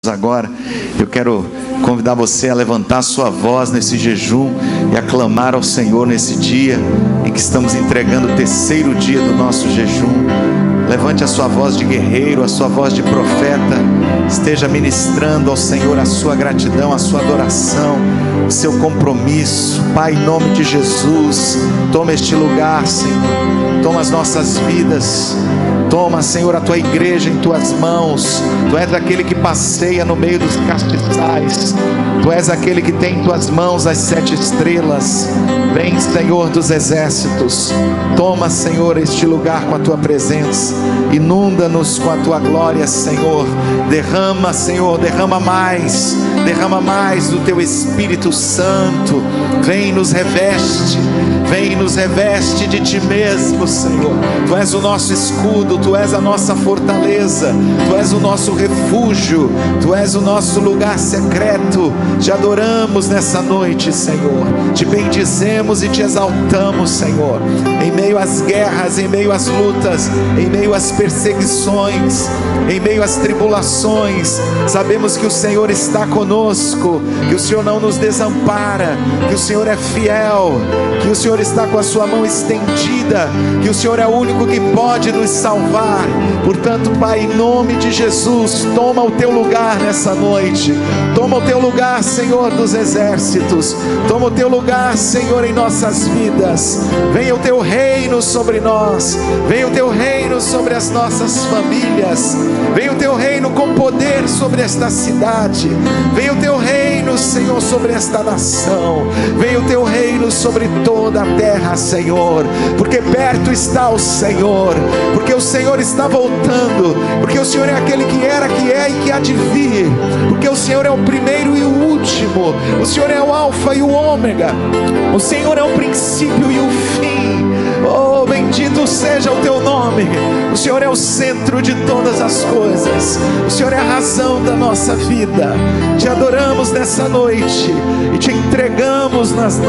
Agora eu quero convidar você a levantar sua voz nesse jejum e a clamar ao Senhor nesse dia em que estamos entregando o terceiro dia do nosso jejum. Levante a sua voz de guerreiro, a sua voz de profeta. Esteja ministrando ao Senhor a sua gratidão, a sua adoração, o seu compromisso. Pai, em nome de Jesus, toma este lugar, Senhor. Toma as nossas vidas. Toma, Senhor, a tua igreja em tuas mãos. Tu és aquele que passeia no meio dos castiçais. Tu és aquele que tem em tuas mãos as 7 estrelas. Vem, Senhor dos exércitos. Toma, Senhor, este lugar com a tua presença. Inunda-nos com a tua glória, Senhor. Derrama, Senhor, derrama mais do teu Espírito Santo. Vem, nos reveste. Vem, nos reveste de ti mesmo, Senhor. Tu és o nosso escudo, tu és a nossa fortaleza, tu és o nosso refúgio, tu és o nosso lugar secreto. Te adoramos nessa noite, Senhor. Te bendizemos e te exaltamos, Senhor. Em meio às guerras, em meio às lutas, em meio às perseguições, em meio às tribulações, sabemos que o Senhor está conosco, que o Senhor não nos desampara, que o Senhor é fiel, que o Senhor está com a sua mão estendida, que o Senhor é o único que pode nos salvar. Portanto, Pai, em nome de Jesus, toma o teu lugar nessa noite. Toma o teu lugar, Senhor dos exércitos. Toma o teu lugar, Senhor, em nossas vidas. Venha o teu reino sobre nós. Venha o teu reino sobre as nossas famílias. Venha o teu reino com poder sobre esta cidade. Venha o teu reino, Senhor, sobre esta nação. Venha o teu reino sobre toda a terra, Senhor, porque perto está o Senhor, porque o Senhor está voltando, porque o Senhor é aquele que era, que é e que há de vir, porque o Senhor é o primeiro e o último, o Senhor é o alfa e o ômega, o Senhor é o princípio e o fim. Oh, bendito seja o teu nome. O Senhor é o centro de todas as coisas. O Senhor é a razão da nossa vida. Te adoramos nessa noite e te entregamos nas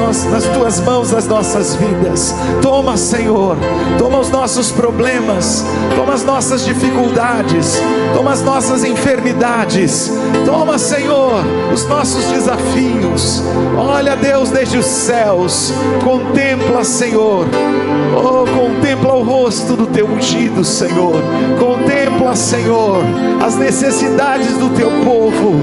tuas mãos as nossas vidas. Toma, Senhor, toma os nossos problemas, toma as nossas dificuldades, toma as nossas enfermidades, toma, Senhor, os nossos desafios. Olha, Deus, desde os céus, contempla, Senhor. Oh, contempla o rosto do teu ungido, Senhor. Contempla, Senhor, as necessidades do teu povo.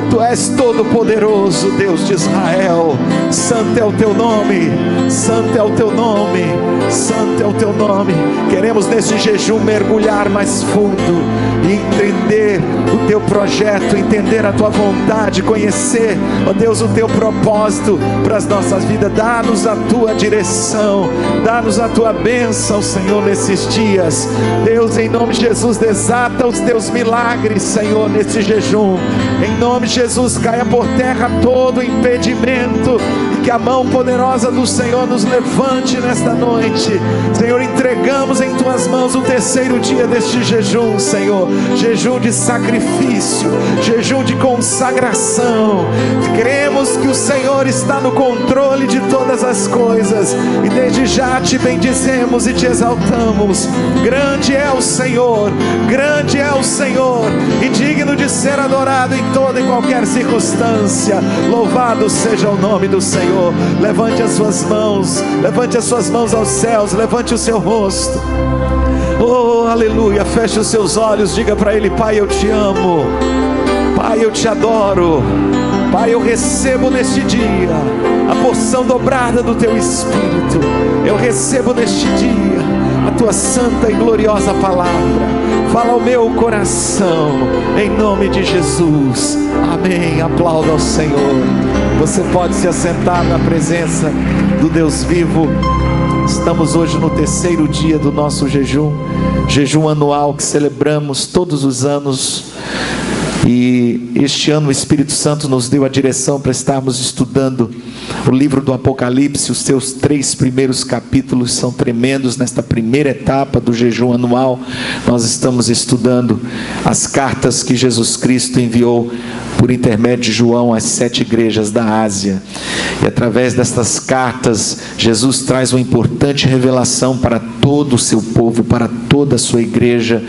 Tu és todo poderoso, Deus de Israel. Santo é o teu nome, santo é o teu nome, santo é o teu nome. Queremos nesse jejum mergulhar mais fundo e entender o teu projeto, entender a tua vontade, conhecer, ó Deus, o teu propósito para as nossas vidas. Dá-nos a tua direção, dá-nos a tua bênção, Senhor, nesses dias. Deus, em nome de Jesus, desata os teus milagres, Senhor, nesse jejum. Em nome de Jesus, caia por terra todo impedimento e que a mão poderosa do Senhor nos levante nesta noite. Senhor, entregamos em tuas mãos o terceiro dia deste jejum, Senhor. Jejum de sacrifício, jejum de consagração. Cremos que o Senhor está no controle de todas as coisas e desde já te bendizemos e te exaltamos. Grande é o Senhor, grande é o Senhor e digno de ser adorado em toda e qualquer circunstância. Louvado seja o nome do Senhor. Levante as suas mãos aos céus, levante o seu rosto. Oh, aleluia, feche os seus olhos, diga para Ele: Pai, eu te amo, Pai, eu te adoro, Pai, eu recebo neste dia a porção dobrada do teu Espírito. Eu recebo neste dia a tua santa e gloriosa palavra. Fala ao meu coração, em nome de Jesus, amém. Aplauda ao Senhor. Você pode se assentar na presença do Deus vivo. Estamos hoje no terceiro dia do nosso jejum anual que celebramos todos os anos. E este ano o Espírito Santo nos deu a direção para estarmos estudando o livro do Apocalipse. Os seus 3 primeiros capítulos são tremendos. Nesta primeira etapa do jejum anual, nós estamos estudando as cartas que Jesus Cristo enviou por intermédio de João, às 7 igrejas da Ásia. E através destas cartas, Jesus traz uma importante revelação para todo o seu povo, para toda a sua igreja.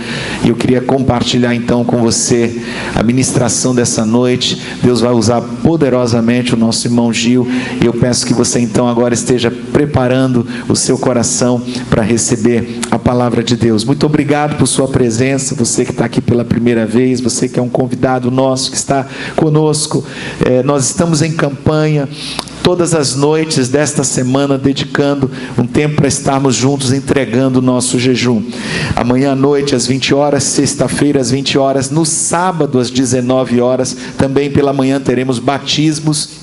E eu queria compartilhar então com você a ministração dessa noite. Deus vai usar poderosamente o nosso irmão Gil, e eu peço que você então agora esteja preparando o seu coração para receber a palavra de Deus. Muito obrigado por sua presença, você que está aqui pela primeira vez, você que é um convidado nosso, que está conosco. Nós estamos em campanha todas as noites desta semana, dedicando um tempo para estarmos juntos entregando o nosso jejum. Amanhã à noite às 20 horas, sexta-feira às 20 horas, no sábado às 19 horas, também pela manhã teremos batismos.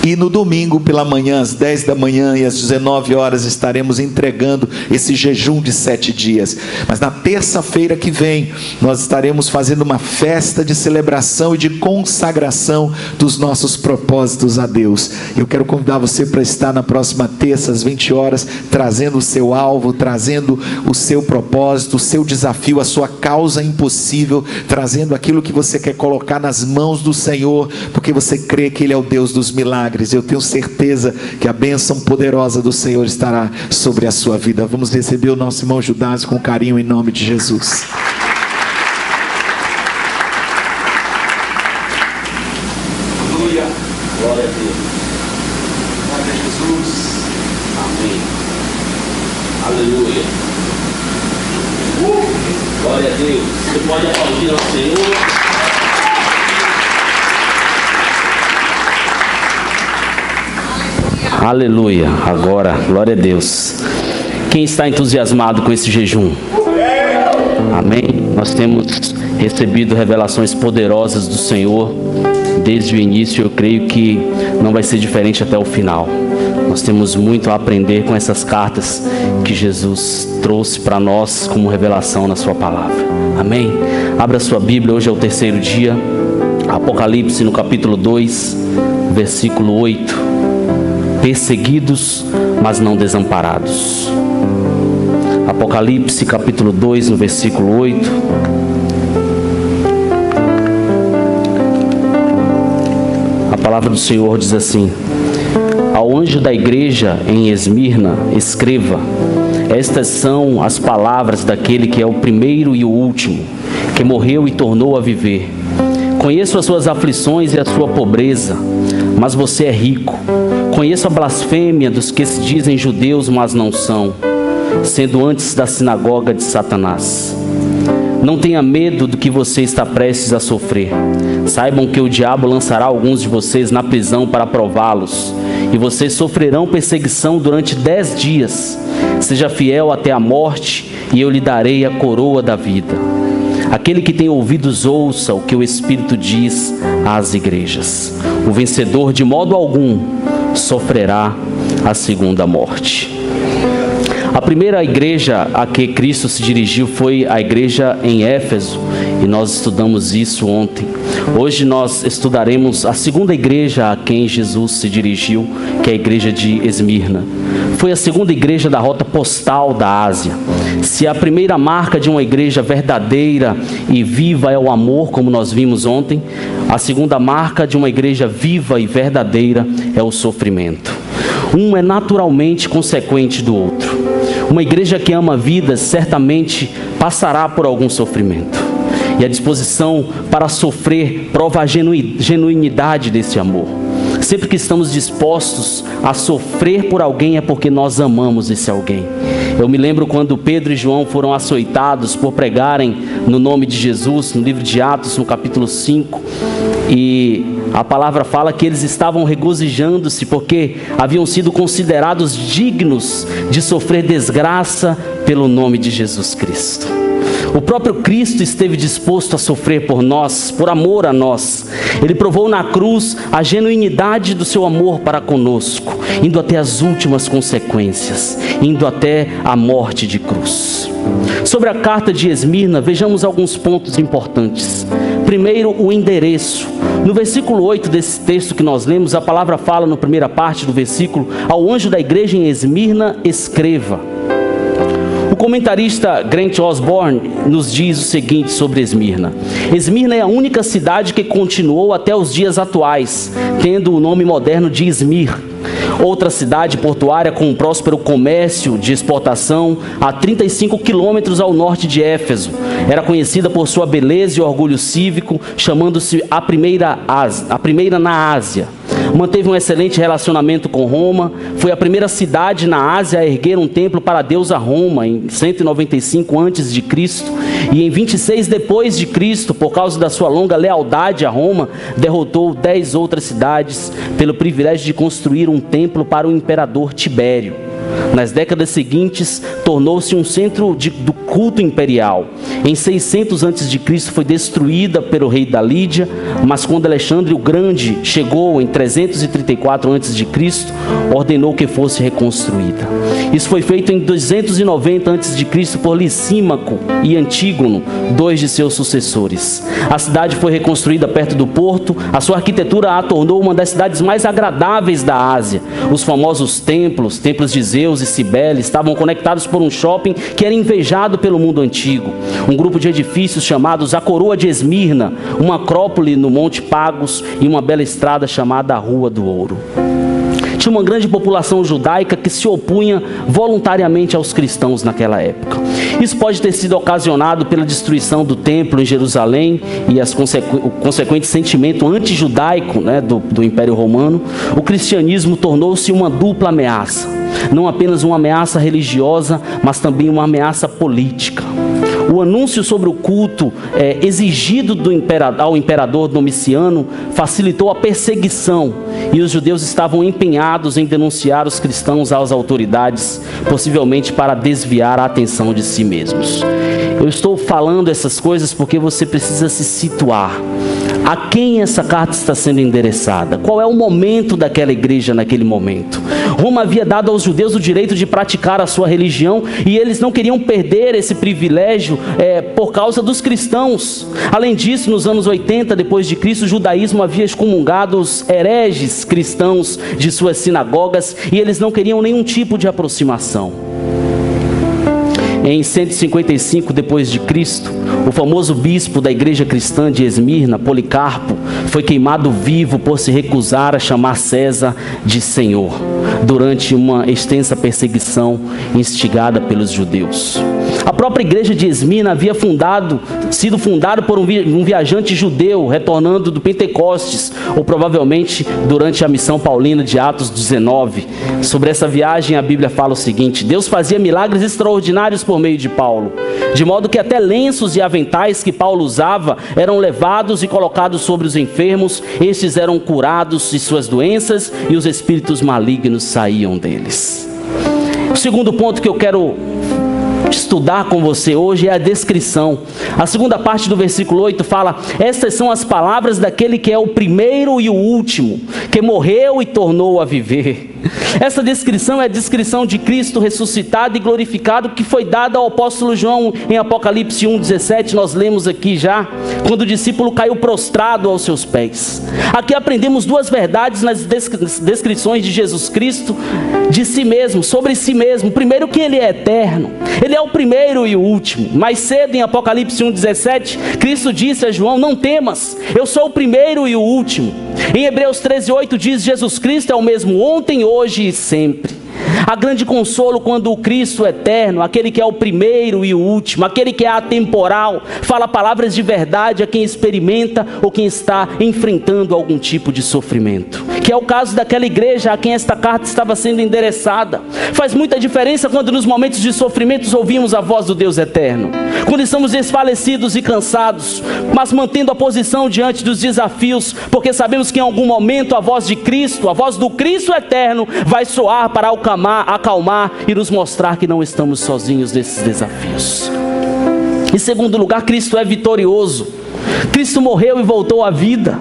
E no domingo pela manhã, às 10 da manhã e às 19 horas, estaremos entregando esse jejum de 7 dias. Mas na terça-feira que vem, nós estaremos fazendo uma festa de celebração e de consagração dos nossos propósitos a Deus. Eu quero convidar você para estar na próxima terça, às 20 horas, trazendo o seu alvo, trazendo o seu propósito, o seu desafio, a sua causa impossível, trazendo aquilo que você quer colocar nas mãos do Senhor, porque você crê que Ele é o Deus dos milagres. Eu tenho certeza que a bênção poderosa do Senhor estará sobre a sua vida. Vamos receber o nosso irmão Judas com carinho em nome de Jesus. Aleluia, glória a Deus. Glória a Jesus. Amém. Aleluia. Glória a Deus. Você pode aplaudir ao Senhor. Aleluia, agora, glória a Deus. Quem está entusiasmado com esse jejum? Amém? Nós temos recebido revelações poderosas do Senhor desde o início. Eu creio que não vai ser diferente até o final. Nós temos muito a aprender com essas cartas que Jesus trouxe para nós como revelação na sua palavra. Amém? Abra sua Bíblia, hoje é o terceiro dia. Apocalipse no capítulo 2, versículo 8. Perseguidos, mas não desamparados. Apocalipse capítulo 2, no versículo 8. A palavra do Senhor diz assim: ao anjo da igreja em Esmirna, escreva: estas são as palavras daquele que é o primeiro e o último, que morreu e tornou a viver. Conheço as suas aflições e a sua pobreza, mas você é rico. Conheço a blasfêmia dos que se dizem judeus, mas não são, sendo antes da sinagoga de Satanás. Não tenha medo do que você está prestes a sofrer. Saibam que o diabo lançará alguns de vocês na prisão para prová-los, e vocês sofrerão perseguição durante 10 dias. Seja fiel até a morte, e eu lhe darei a coroa da vida. Aquele que tem ouvidos ouça o que o Espírito diz às igrejas. O vencedor de modo algum sofrerá a segunda morte. A primeira igreja a que Cristo se dirigiu foi a igreja em Éfeso, e nós estudamos isso ontem. Hoje nós estudaremos a segunda igreja a quem Jesus se dirigiu, que é a igreja de Esmirna. Foi a segunda igreja da rota postal da Ásia. Se a primeira marca de uma igreja verdadeira e viva é o amor, como nós vimos ontem, a segunda marca de uma igreja viva e verdadeira é o sofrimento. Um é naturalmente consequente do outro. Uma igreja que ama vidas certamente passará por algum sofrimento. E a disposição para sofrer prova a genuinidade desse amor. Sempre que estamos dispostos a sofrer por alguém é porque nós amamos esse alguém. Eu me lembro quando Pedro e João foram açoitados por pregarem no nome de Jesus, no livro de Atos, no capítulo 5. E a palavra fala que eles estavam regozijando-se porque haviam sido considerados dignos de sofrer desgraça pelo nome de Jesus Cristo. O próprio Cristo esteve disposto a sofrer por nós, por amor a nós. Ele provou na cruz a genuinidade do seu amor para conosco, indo até as últimas consequências, indo até a morte de cruz. Sobre a carta de Esmirna, vejamos alguns pontos importantes. Primeiro, o endereço. No versículo 8 desse texto que nós lemos, a palavra fala, na primeira parte do versículo: ao anjo da igreja em Esmirna, escreva. O comentarista Grant Osborne nos diz o seguinte sobre Esmirna: Esmirna é a única cidade que continuou até os dias atuais, tendo o nome moderno de Izmir. Outra cidade portuária com um próspero comércio de exportação a 35 quilômetros ao norte de Éfeso. Era conhecida por sua beleza e orgulho cívico, chamando-se a primeira na Ásia. Manteve um excelente relacionamento com Roma. Foi a primeira cidade na Ásia a erguer um templo para a deusa Roma em 195 a.C. E em 26 depois de Cristo, por causa da sua longa lealdade a Roma, derrotou 10 outras cidades pelo privilégio de construir um templo para o imperador Tibério. Nas décadas seguintes, tornou-se um centro do culto imperial. Em 600 a.C. foi destruída pelo rei da Lídia, mas quando Alexandre o Grande chegou em 334 a.C., ordenou que fosse reconstruída. Isso foi feito em 290 a.C. por Licímaco e Antígono, 2 de seus sucessores. A cidade foi reconstruída perto do porto. A sua arquitetura a tornou uma das cidades mais agradáveis da Ásia. Os famosos templos de Zeus e Cibele, estavam conectados por um shopping que era invejado pelo mundo antigo. Um grupo de edifícios chamados a Coroa de Esmirna, uma acrópole no Monte Pagos e uma bela estrada chamada a Rua do Ouro. Tinha uma grande população judaica que se opunha voluntariamente aos cristãos naquela época. Isso pode ter sido ocasionado pela destruição do templo em Jerusalém e o consequente sentimento anti-judaico, do Império Romano. O cristianismo tornou-se uma dupla ameaça. Não apenas uma ameaça religiosa, mas também uma ameaça política. O anúncio sobre o culto exigido ao imperador Domiciano facilitou a perseguição, e os judeus estavam empenhados em denunciar os cristãos às autoridades, possivelmente para desviar a atenção de si mesmos. Eu estou falando essas coisas porque você precisa se situar. A quem essa carta está sendo endereçada? Qual é o momento daquela igreja naquele momento? Roma havia dado aos judeus o direito de praticar a sua religião e eles não queriam perder esse privilégio por causa dos cristãos. Além disso, nos anos 80 depois de Cristo, o judaísmo havia excomungado os hereges cristãos de suas sinagogas e eles não queriam nenhum tipo de aproximação. Em 155 depois de Cristo, o famoso bispo da igreja cristã de Esmirna, Policarpo, foi queimado vivo por se recusar a chamar César de Senhor, durante uma extensa perseguição instigada pelos judeus. A própria igreja de Esmirna havia sido fundada por um viajante judeu retornando do Pentecostes, ou provavelmente durante a missão paulina de Atos 19. Sobre essa viagem a Bíblia fala o seguinte: Deus fazia milagres extraordinários por meio de Paulo, de modo que até lenços e aventais que Paulo usava eram levados e colocados sobre os enfermos. Estes eram curados de suas doenças e os espíritos malignos saíam deles. O segundo ponto que eu quero estudar com você hoje é a descrição. A segunda parte do versículo 8 fala: estas são as palavras daquele que é o primeiro e o último, que morreu e tornou a viver. Essa descrição é a descrição de Cristo ressuscitado e glorificado que foi dada ao apóstolo João em Apocalipse 1:17. Nós lemos aqui já, quando o discípulo caiu prostrado aos seus pés. Aqui aprendemos duas verdades nas descrições de Jesus Cristo, de si mesmo, sobre si mesmo. Primeiro, que ele é eterno, ele é o primeiro e o último. Mais cedo em Apocalipse 1:17, Cristo disse a João: não temas, eu sou o primeiro e o último. Em Hebreus 13:8 diz: Jesus Cristo é o mesmo ontem, hoje e sempre. Há grande consolo quando o Cristo eterno, aquele que é o primeiro e o último, aquele que é atemporal, fala palavras de verdade a quem experimenta ou quem está enfrentando algum tipo de sofrimento, que é o caso daquela igreja a quem esta carta estava sendo endereçada. Faz muita diferença quando nos momentos de sofrimentos ouvimos a voz do Deus eterno, quando estamos desfalecidos e cansados, mas mantendo a posição diante dos desafios, porque sabemos que em algum momento a voz de Cristo, a voz do Cristo eterno vai soar para acalmar e nos mostrar que não estamos sozinhos nesses desafios. Em segundo lugar, Cristo é vitorioso. Cristo morreu e voltou à vida.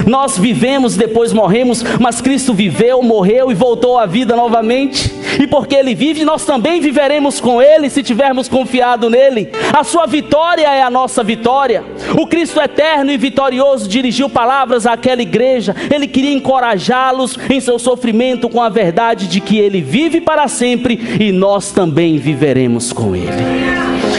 Nós vivemos, depois morremos, mas Cristo viveu, morreu e voltou à vida novamente. E porque Ele vive, nós também viveremos com Ele, se tivermos confiado nele. A sua vitória é a nossa vitória. O Cristo eterno e vitorioso dirigiu palavras àquela igreja. Ele queria encorajá-los em seu sofrimento com a verdade de que Ele vive para sempre e nós também viveremos com Ele.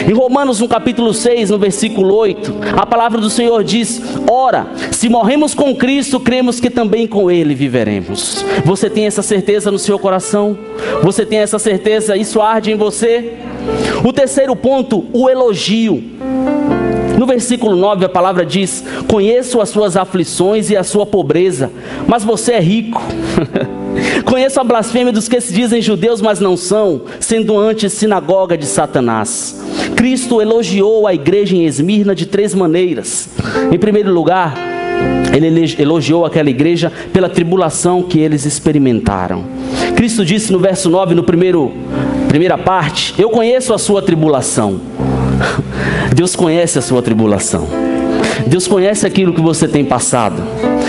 Em Romanos, no capítulo 6, no versículo 8, a palavra do Senhor diz: ora, se morremos com Cristo, cremos que também com Ele viveremos. Você tem essa certeza no seu coração? Você tem essa certeza? Isso arde em você? O terceiro ponto, o elogio. No versículo 9 a palavra diz: conheço as suas aflições e a sua pobreza, mas você é rico. Conheço a blasfêmia dos que se dizem judeus, mas não são, sendo antes sinagoga de Satanás. Cristo elogiou a igreja em Esmirna de 3 maneiras. Em primeiro lugar, Ele elogiou aquela igreja pela tribulação que eles experimentaram. Cristo disse no verso 9, primeira parte: eu conheço a sua tribulação. Deus conhece a sua tribulação. Deus conhece aquilo que você tem passado.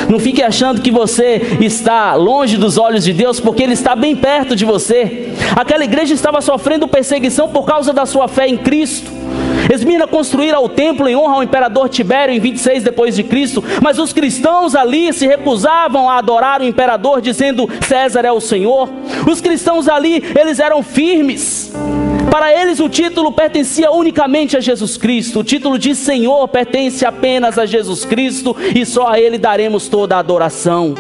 Não fique achando que você está longe dos olhos de Deus, porque Ele está bem perto de você. Aquela igreja estava sofrendo perseguição por causa da sua fé em Cristo. Esmirna construíra o templo em honra ao imperador Tibério em 26 depois de Cristo, mas os cristãos ali se recusavam a adorar o imperador, dizendo: César é o Senhor. Os cristãos ali, eles eram firmes. Para eles o título pertencia unicamente a Jesus Cristo. O título de Senhor pertence apenas a Jesus Cristo e só a Ele daremos toda a adoração.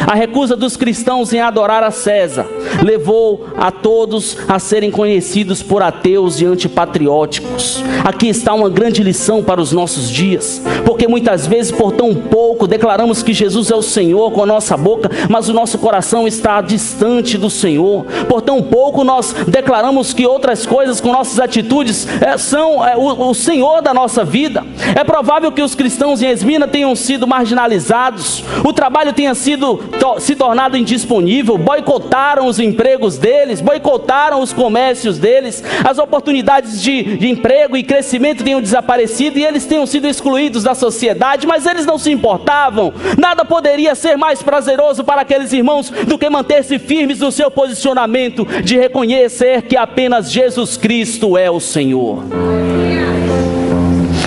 A recusa dos cristãos em adorar a César levou a todos a serem conhecidos por ateus e antipatrióticos. Aqui está uma grande lição para os nossos dias, porque muitas vezes por tão pouco declaramos que Jesus é o Senhor com a nossa boca, mas o nosso coração está distante do Senhor. Por tão pouco nós declaramos que outras coisas com nossas atitudes são o Senhor da nossa vida. É provável que os cristãos em Esmirna tenham sido marginalizados, o trabalho tenha se tornado indisponível, boicotaram os empregos deles, boicotaram os comércios deles, as oportunidades de emprego e crescimento tenham desaparecido e eles tenham sido excluídos da sociedade, mas eles não se importavam. Nada poderia ser mais prazeroso para aqueles irmãos do que manter-se firmes no seu posicionamento de reconhecer que apenas Jesus Cristo é o Senhor.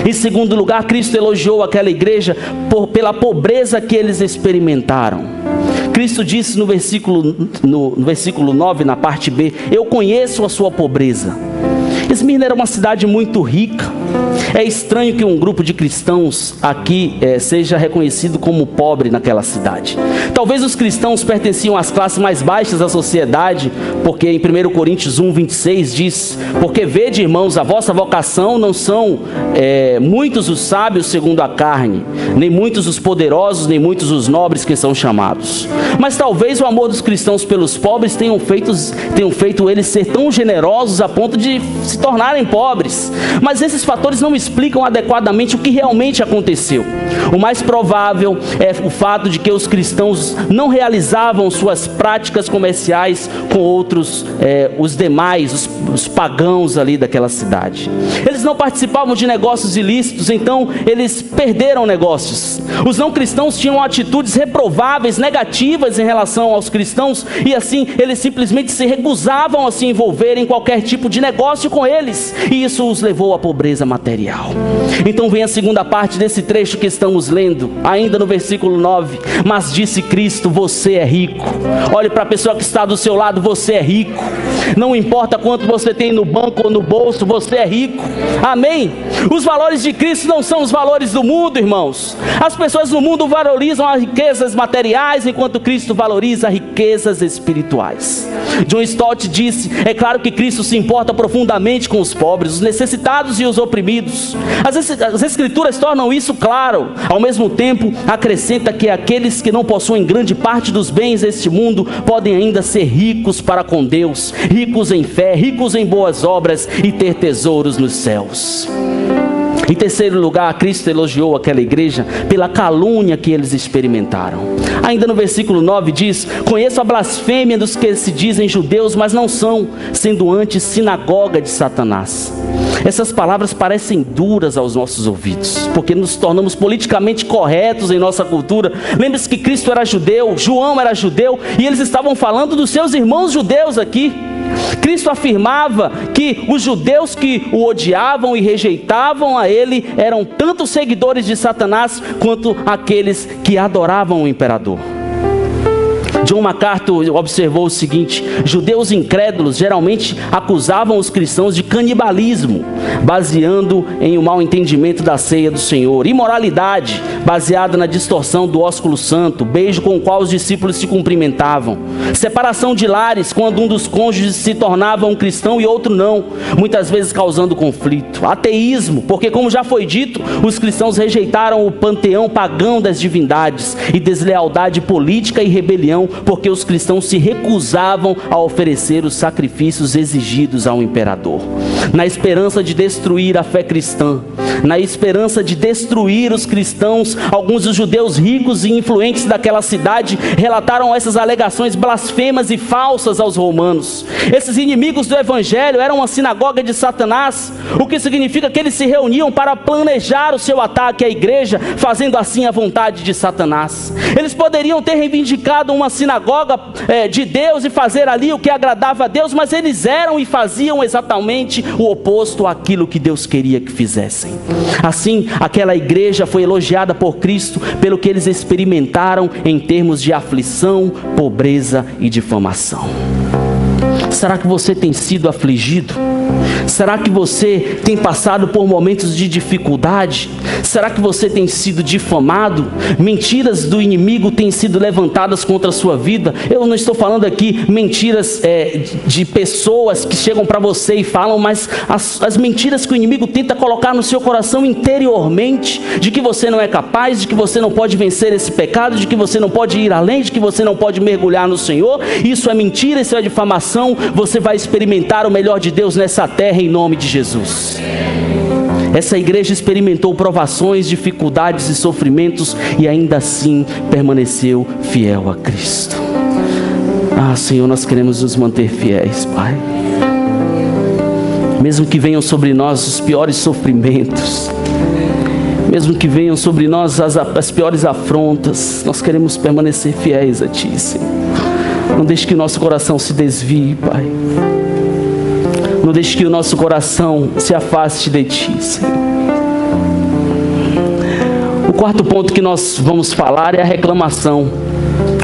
Em segundo lugar, Cristo elogiou aquela igreja pela pobreza que eles experimentaram. Cristo disse no versículo 9, na parte B: eu conheço a sua pobreza. Esmirna era uma cidade muito rica. É estranho que um grupo de cristãos aqui seja reconhecido como pobre naquela cidade. Talvez os cristãos pertenciam às classes mais baixas da sociedade, porque em 1 Coríntios 1:26 diz: porque vede, irmãos, a vossa vocação não são muitos os sábios segundo a carne, nem muitos os poderosos, nem muitos os nobres que são chamados. Mas talvez o amor dos cristãos pelos pobres tenham feito eles ser tão generosos a ponto de se tornarem pobres. Mas esses fatores não explicam adequadamente o que realmente aconteceu. O mais provável é o fato de que os cristãos não realizavam suas práticas comerciais com outros, os demais, os pagãos ali daquela cidade. Eles não participavam de negócios ilícitos, então eles perderam negócios. Os não cristãos tinham atitudes reprováveis, negativas em relação aos cristãos, e assim eles simplesmente se recusavam a se envolver em qualquer tipo de negócio com eles, e isso os levou à pobreza material. Então vem a segunda parte desse trecho que estamos lendo, ainda no versículo 9: mas disse Cristo, você é rico. Olhe para a pessoa que está do seu lado: você é rico. Não importa quanto você tem no banco ou no bolso, você é rico. Amém? Os valores de Cristo não são os valores do mundo, irmãos. As pessoas no mundo valorizam as riquezas materiais, enquanto Cristo valoriza riquezas espirituais. John Stott disse: é claro que Cristo se importa profundamente com os pobres, os necessitados e os oprimidos. As escrituras tornam isso claro. Ao mesmo tempo, acrescenta que aqueles que não possuem grande parte dos bens deste mundo podem ainda ser ricos para com Deus, ricos em fé, ricos em boas obras e ter tesouros nos céus. Em terceiro lugar, Cristo elogiou aquela igreja pela calúnia que eles experimentaram. Ainda no versículo 9 diz: conheço a blasfêmia dos que se dizem judeus, mas não são, sendo antes sinagoga de Satanás. Essas palavras parecem duras aos nossos ouvidos, porque nos tornamos politicamente corretos em nossa cultura. Lembre-se que Cristo era judeu, João era judeu, e eles estavam falando dos seus irmãos judeus aqui. Cristo afirmava que os judeus que o odiavam e rejeitavam a ele eram tanto seguidores de Satanás quanto aqueles que adoravam o imperador. John MacArthur observou o seguinte: judeus incrédulos geralmente acusavam os cristãos de canibalismo, baseando em um mau entendimento da ceia do Senhor; imoralidade, baseada na distorção do ósculo santo, beijo com o qual os discípulos se cumprimentavam; separação de lares, quando um dos cônjuges se tornava um cristão e outro não, muitas vezes causando conflito; ateísmo, porque, como já foi dito, os cristãos rejeitaram o panteão pagão das divindades; e deslealdade política e rebelião, porque os cristãos se recusavam a oferecer os sacrifícios exigidos ao imperador. Na esperança de destruir a fé cristã, na esperança de destruir os cristãos, alguns dos judeus ricos e influentes daquela cidade relataram essas alegações blasfemas e falsas aos romanos. Esses inimigos do evangelho eram uma sinagoga de Satanás, o que significa que eles se reuniam para planejar o seu ataque à igreja, fazendo assim a vontade de Satanás. Eles poderiam ter reivindicado uma sinagoga de Deus e fazer ali o que agradava a Deus, mas eles eram e faziam exatamente o oposto àquilo que Deus queria que fizessem. Assim, aquela igreja foi elogiada por Cristo pelo que eles experimentaram em termos de aflição, pobreza e difamação. Será que você tem sido afligido? Será que você tem passado por momentos de dificuldade? Será que você tem sido difamado? Mentiras do inimigo têm sido levantadas contra a sua vida. Eu não estou falando aqui mentiras de pessoas que chegam para você e falam, mas as mentiras que o inimigo tenta colocar no seu coração interiormente, de que você não é capaz, de que você não pode vencer esse pecado, de que você não pode ir além, de que você não pode mergulhar no Senhor. Isso é mentira, isso é difamação. Você vai experimentar o melhor de Deus nessa terra em nome de Jesus. Essa igreja experimentou provações, dificuldades e sofrimentos e ainda assim permaneceu fiel a Cristo. Ah, Senhor, nós queremos nos manter fiéis, Pai. Mesmo que venham sobre nós os piores sofrimentos, mesmo que venham sobre nós as piores afrontas, nós queremos permanecer fiéis a Ti, Senhor. Não deixe que o nosso coração se desvie, Pai. Não deixe que o nosso coração se afaste de Ti, Senhor. O quarto ponto que nós vamos falar é a reclamação.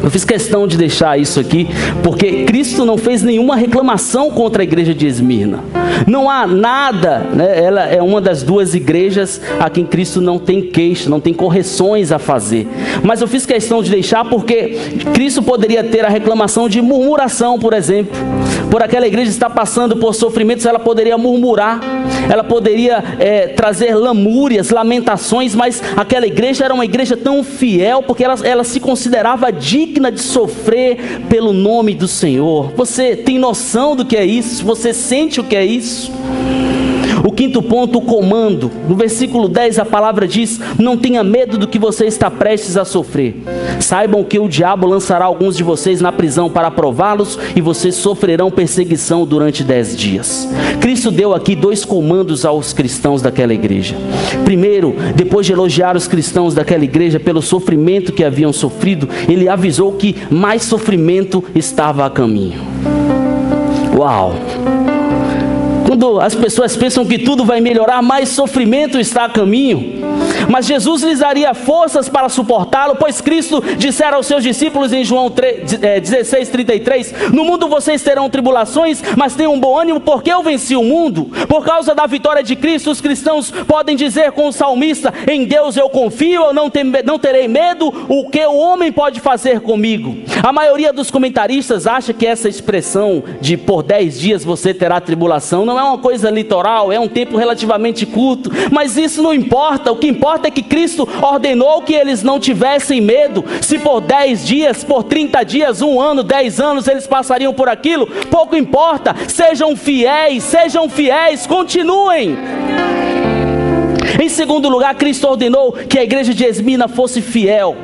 Eu fiz questão de deixar isso aqui, porque Cristo não fez nenhuma reclamação contra a igreja de Esmirna. Não há nada, né? Ela é uma das duas igrejas a quem Cristo não tem queixa, não tem correções a fazer. Mas eu fiz questão de deixar porque Cristo poderia ter a reclamação de murmuração, por exemplo. Por aquela igreja estar passando por sofrimentos, ela poderia murmurar, ela poderia trazer lamúrias, lamentações, mas aquela igreja era uma igreja tão fiel, porque ela se considerava digna de sofrer pelo nome do Senhor. Você tem noção do que é isso? Você sente o que é isso? O quinto ponto, o comando. No versículo 10 a palavra diz: não tenha medo do que você está prestes a sofrer. Saibam que o diabo lançará alguns de vocês na prisão para prová-los, e vocês sofrerão perseguição durante 10 dias. Cristo deu aqui 2 comandos aos cristãos daquela igreja. Primeiro, depois de elogiar os cristãos daquela igreja pelo sofrimento que haviam sofrido, ele avisou que mais sofrimento estava a caminho. Uau! Quando as pessoas pensam que tudo vai melhorar, mais sofrimento está a caminho. Mas Jesus lhes daria forças para suportá-lo, pois Cristo dissera aos seus discípulos em João 16:33: no mundo vocês terão tribulações, mas tenham um bom ânimo, porque eu venci o mundo. Por causa da vitória de Cristo, os cristãos podem dizer com o salmista: em Deus eu confio, eu não terei medo, o que o homem pode fazer comigo? A maioria dos comentaristas acha que essa expressão de por 10 dias você terá tribulação não é uma coisa literal, é um tempo relativamente curto, mas isso não importa. O que importa é que Cristo ordenou que eles não tivessem medo. Se por 10 dias, por 30 dias, 1 ano, 10 anos eles passariam por aquilo, pouco importa. Sejam fiéis, continuem. Em segundo lugar, Cristo ordenou que a igreja de Esmirna fosse fiel.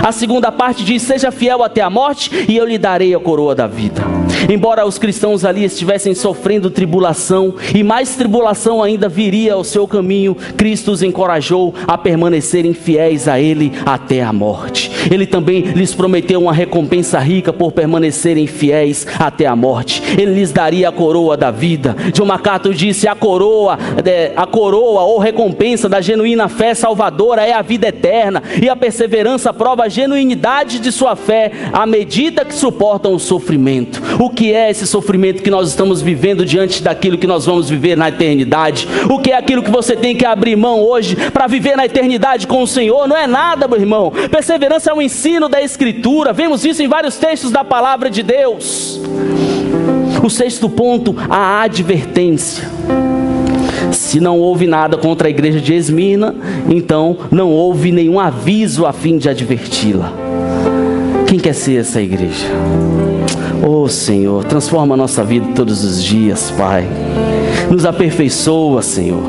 A segunda parte diz: seja fiel até a morte e eu lhe darei a coroa da vida. Embora os cristãos ali estivessem sofrendo tribulação, e mais tribulação ainda viria ao seu caminho, Cristo os encorajou a permanecerem fiéis a Ele até a morte. Ele também lhes prometeu uma recompensa rica por permanecerem fiéis até a morte. Ele lhes daria a coroa da vida. John MacArthur disse: a coroa ou recompensa da genuína fé salvadora é a vida eterna, e a perseverança prova a genuinidade de sua fé à medida que suportam o sofrimento. O que é esse sofrimento que nós estamos vivendo diante daquilo que nós vamos viver na eternidade? O que é aquilo que você tem que abrir mão hoje para viver na eternidade com o Senhor? Não é nada, meu irmão. Perseverança é um ensino da Escritura. Vemos isso em vários textos da palavra de Deus. O sexto ponto, a advertência. Se não houve nada contra a igreja de Esmirna, então não houve nenhum aviso a fim de adverti-la. Quem quer ser essa igreja? Oh Senhor, transforma a nossa vida todos os dias, Pai. Nos aperfeiçoa, Senhor.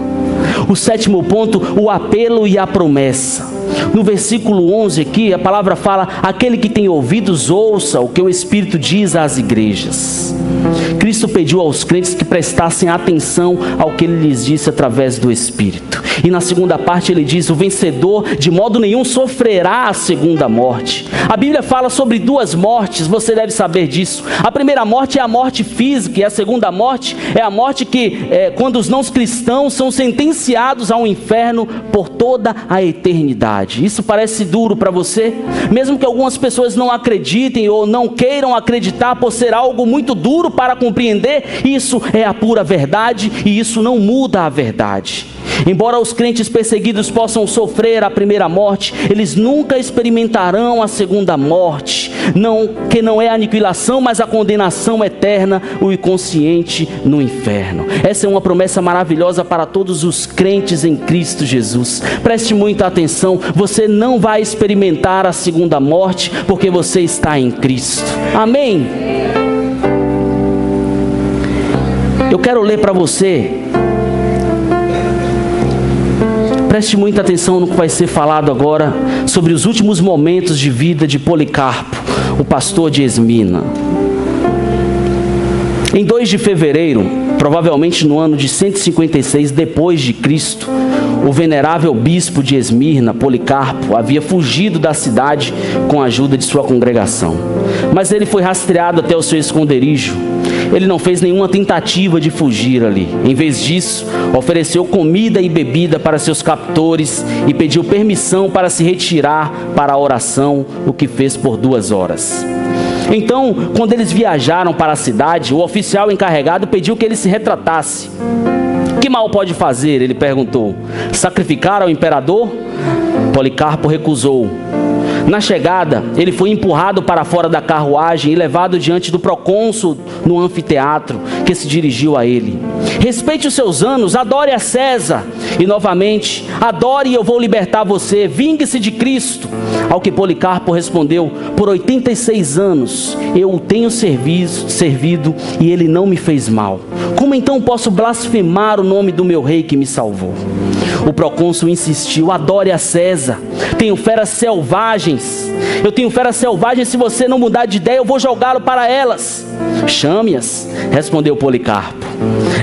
O sétimo ponto, o apelo e a promessa. No versículo 11 aqui, a palavra fala: aquele que tem ouvidos ouça o que o Espírito diz às igrejas. Cristo pediu aos crentes que prestassem atenção ao que ele lhes disse através do Espírito. E na segunda parte ele diz: o vencedor de modo nenhum sofrerá a segunda morte. A Bíblia fala sobre duas mortes, você deve saber disso. A primeira morte é a morte física, e a segunda morte é a morte que quando os não cristãos são sentenciados ao inferno por toda a eternidade. Isso parece duro para você? Mesmo que algumas pessoas não acreditem ou não queiram acreditar por ser algo muito duro para compreender, isso é a pura verdade e isso não muda a verdade. Embora os crentes perseguidos possam sofrer a primeira morte, eles nunca experimentarão a segunda morte, que não é a aniquilação, mas a condenação eterna, o inconsciente no inferno. Essa é uma promessa maravilhosa para todos os crentes em Cristo Jesus. Preste muita atenção, você não vai experimentar a segunda morte, porque você está em Cristo. Amém? Eu quero ler para você. Preste muita atenção no que vai ser falado agora sobre os últimos momentos de vida de Policarpo, o pastor de Esmirna. Em 2 de fevereiro, provavelmente no ano de 156 depois de Cristo, o venerável bispo de Esmirna, Policarpo, havia fugido da cidade com a ajuda de sua congregação. Mas ele foi rastreado até o seu esconderijo. Ele não fez nenhuma tentativa de fugir ali. Em vez disso, ofereceu comida e bebida para seus captores e pediu permissão para se retirar para a oração, o que fez por 2 horas. Então, quando eles viajaram para a cidade, o oficial encarregado pediu que ele se retratasse. Que mal pode fazer? Ele perguntou. Sacrificar ao imperador? Policarpo recusou. Na chegada, ele foi empurrado para fora da carruagem e levado diante do procônsul no anfiteatro, que se dirigiu a ele. Respeite os seus anos, adore a César. E novamente, adore e eu vou libertar você, vingue-se de Cristo. Ao que Policarpo respondeu: por 86 anos eu o tenho servido e ele não me fez mal. Como então posso blasfemar o nome do meu rei que me salvou? O procônsul insistiu: adore a César. Tenho feras selvagens. Eu tenho feras selvagens, se você não mudar de ideia, eu vou jogá-lo para elas. Chame-as, respondeu Policarpo.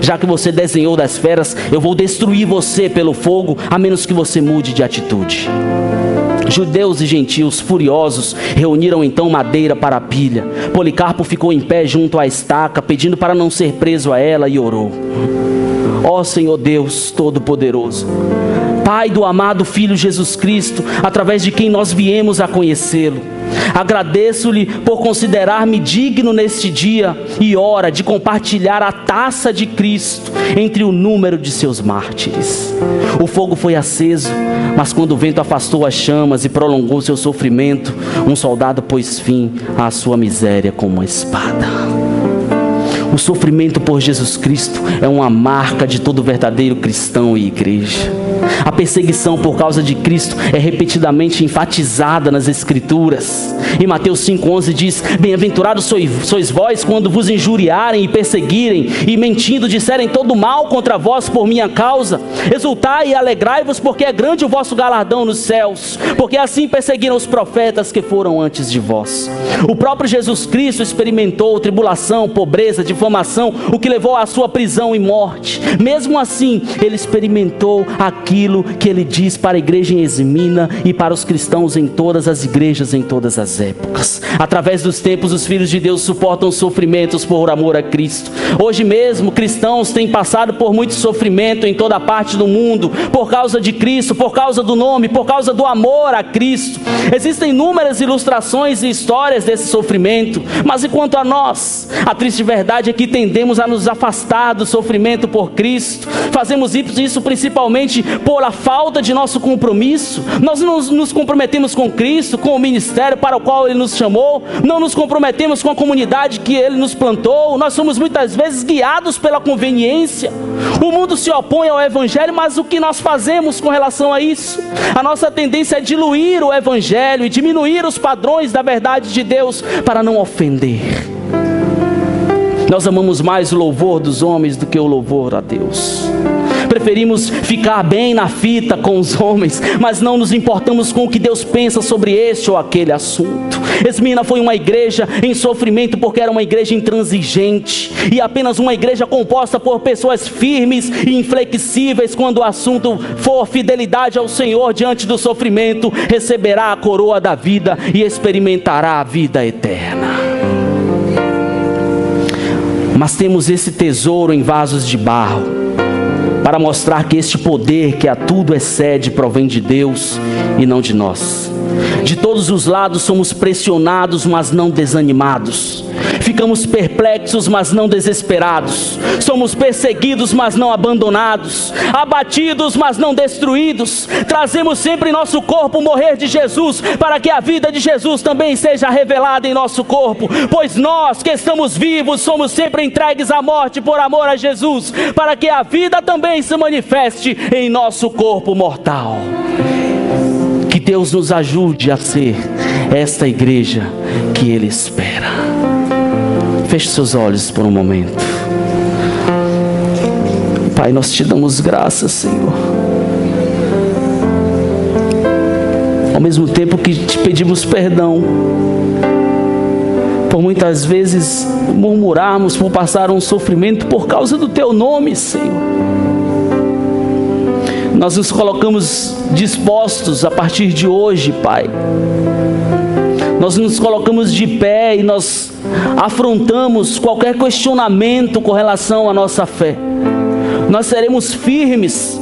Já que você desenhou das feras, eu vou destruir você pelo fogo, a menos que você mude de atitude. Judeus e gentios furiosos reuniram então madeira para a pilha. Policarpo ficou em pé junto à estaca, pedindo para não ser preso a ela, e orou: ó Senhor Deus Todo-Poderoso, Pai do amado Filho Jesus Cristo, através de quem nós viemos a conhecê-lo, agradeço-lhe por considerar-me digno neste dia e hora de compartilhar a taça de Cristo entre o número de seus mártires. O fogo foi aceso, mas quando o vento afastou as chamas e prolongou seu sofrimento, um soldado pôs fim à sua miséria com uma espada. O sofrimento por Jesus Cristo é uma marca de todo verdadeiro cristão e igreja. A perseguição por causa de Cristo é repetidamente enfatizada nas Escrituras. Em Mateus 5,11 diz: bem-aventurados sois vós quando vos injuriarem e perseguirem e mentindo disserem todo mal contra vós por minha causa. Exultai e alegrai-vos, porque é grande o vosso galardão nos céus, porque assim perseguiram os profetas que foram antes de vós. O próprio Jesus Cristo experimentou tribulação, pobreza, difamação, o que levou à sua prisão e morte. Mesmo assim, ele experimentou aquilo que ele diz para a igreja em Esmina e para os cristãos em todas as igrejas, em todas as épocas. Através dos tempos, os filhos de Deus suportam sofrimentos por amor a Cristo. Hoje mesmo, cristãos têm passado por muito sofrimento em toda parte do mundo, por causa de Cristo, por causa do nome, por causa do amor a Cristo. Existem inúmeras ilustrações e histórias desse sofrimento, mas enquanto a nós, a triste verdade é que tendemos a nos afastar do sofrimento por Cristo. Fazemos isso principalmente por a falta de nosso compromisso. Nós não nos comprometemos com Cristo, com o ministério para o qual Ele nos chamou, não nos comprometemos com a comunidade que Ele nos plantou. Nós somos muitas vezes guiados pela conveniência. O mundo se opõe ao Evangelho, mas o que nós fazemos com relação a isso? A nossa tendência é diluir o Evangelho e diminuir os padrões da verdade de Deus para não ofender. Nós amamos mais o louvor dos homens do que o louvor a Deus. Preferimos ficar bem na fita com os homens, mas não nos importamos com o que Deus pensa sobre este ou aquele assunto. Esmina foi uma igreja em sofrimento porque era uma igreja intransigente, e apenas uma igreja composta por pessoas firmes e inflexíveis, quando o assunto for fidelidade ao Senhor diante do sofrimento, receberá a coroa da vida e experimentará a vida eterna. Mas temos esse tesouro em vasos de barro, para mostrar que este poder que a tudo excede provém de Deus e não de nós. De todos os lados somos pressionados, mas não desanimados. Ficamos perplexos, mas não desesperados. Somos perseguidos, mas não abandonados. Abatidos, mas não destruídos. Trazemos sempre em nosso corpo o morrer de Jesus, para que a vida de Jesus também seja revelada em nosso corpo. Pois nós que estamos vivos, somos sempre entregues à morte por amor a Jesus, para que a vida também se manifeste em nosso corpo mortal. Que Deus nos ajude a ser esta igreja que Ele espera. Feche seus olhos por um momento. Pai, nós te damos graças, Senhor. Ao mesmo tempo que te pedimos perdão por muitas vezes murmurarmos, por passar um sofrimento por causa do Teu nome, Senhor. Nós nos colocamos dispostos a partir de hoje, Pai. Nós nos colocamos de pé e nós afrontamos qualquer questionamento com relação à nossa fé. Nós seremos firmes,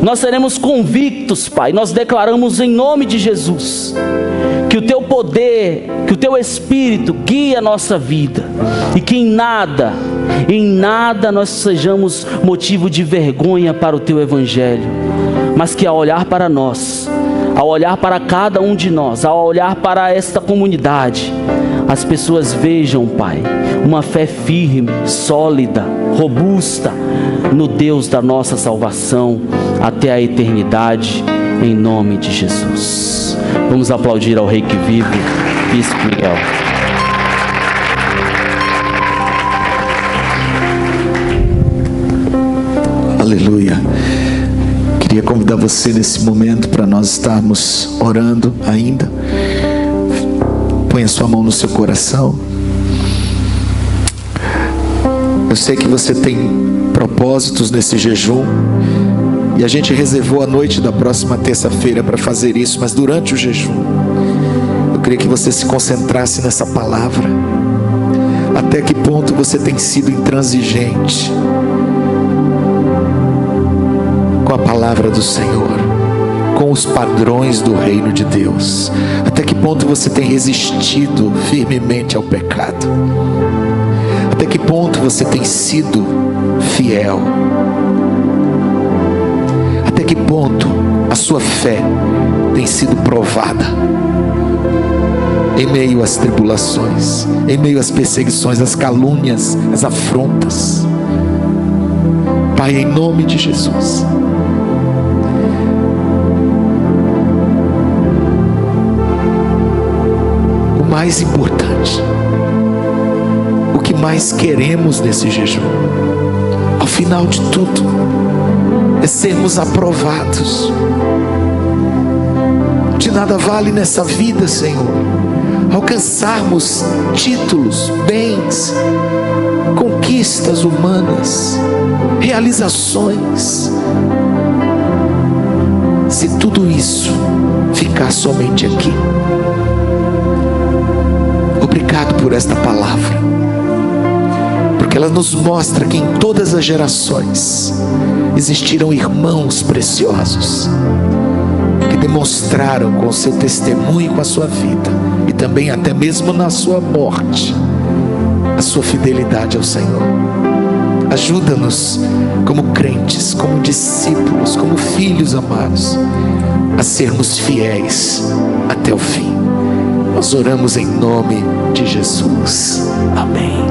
nós seremos convictos, Pai. Nós declaramos em nome de Jesus que o Teu poder, que o Teu Espírito guie a nossa vida, e que em nada nós sejamos motivo de vergonha para o Teu Evangelho, mas que ao olhar para nós, ao olhar para cada um de nós, ao olhar para esta comunidade, as pessoas vejam, Pai, uma fé firme, sólida, robusta no Deus da nossa salvação até a eternidade, em nome de Jesus. Vamos aplaudir ao Rei que vive, Bispo Miguel. Aleluia. Queria convidar você nesse momento para nós estarmos orando ainda. Põe a sua mão no seu coração. Eu sei que você tem propósitos nesse jejum, e a gente reservou a noite da próxima terça-feira para fazer isso, mas durante o jejum eu queria que você se concentrasse nessa palavra. Até que ponto você tem sido intransigente com a palavra do Senhor, com os padrões do reino de Deus? Até que ponto você tem resistido firmemente ao pecado? Até que ponto você tem sido fiel? Até que ponto a sua fé tem sido provada em meio às tribulações, em meio às perseguições, às calúnias, às afrontas? Pai, em nome de Jesus, mais importante, o que mais queremos nesse jejum, ao final de tudo, é sermos aprovados. De nada vale nessa vida, Senhor, alcançarmos títulos, bens, conquistas humanas, realizações, se tudo isso ficar somente aqui. Obrigado por esta palavra, porque ela nos mostra que em todas as gerações existiram irmãos preciosos que demonstraram com o seu testemunho, com a sua vida e também até mesmo na sua morte, a sua fidelidade ao Senhor. Ajuda-nos como crentes, como discípulos, como filhos amados, a sermos fiéis até o fim. Nós oramos em nome de Jesus. Amém.